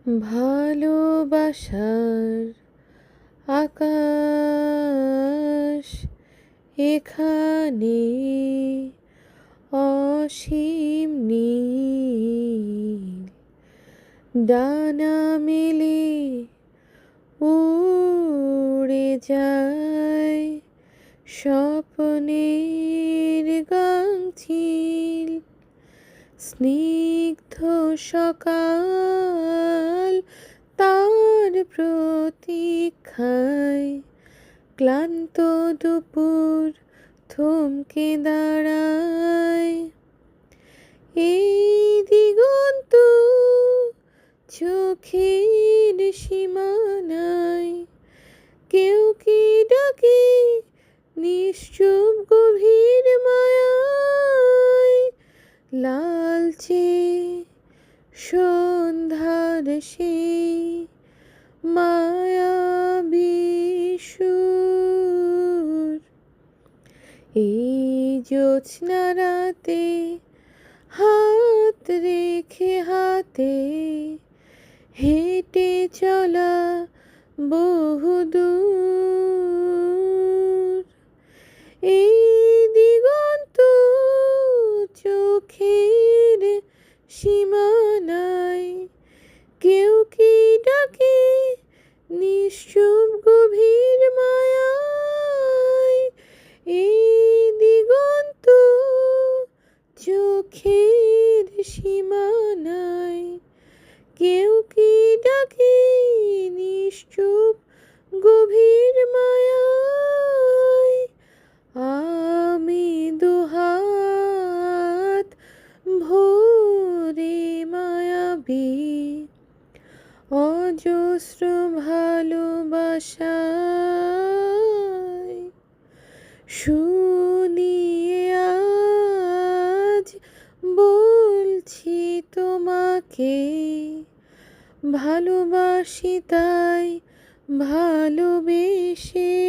ভালোবাসার আকাশ এখানে অসীম নীল, ডানা মেলে উড়ে যায় স্বপ্নের গাংচিল। স্নিগ্ধ সকাল তার প্রতীক্ষায়, ক্লান্ত দুপুর থমকে দাঁড়ায়। এই দিগন্ত চোখের সীমানায়, কেউ কি ডাকে নিশ্চুপ গভীর মায়ায়। লালচে সন্ধ্যার সেই মায়াবী সুর, এই জ্যোৎস্না রাতে হাত রেখে হাতে হেঁটে চলা বহুদূর। এই দিগন্ত চোখের সীমানায়, কেউ কি ডাকে নিশ্চুপ গভীর মায়ায়। এই দিগন্ত চোখের সীমানায়, কেউ কি ডাকে নিশ্চুপ গভীর মায়ায়। আমি দুহাত ভরে মায়াবী অজস্র ভালোবাসায় শুনিয়ে আজ বলছি তোমাকে, ভালোবাসি তাই ভালোবেসে।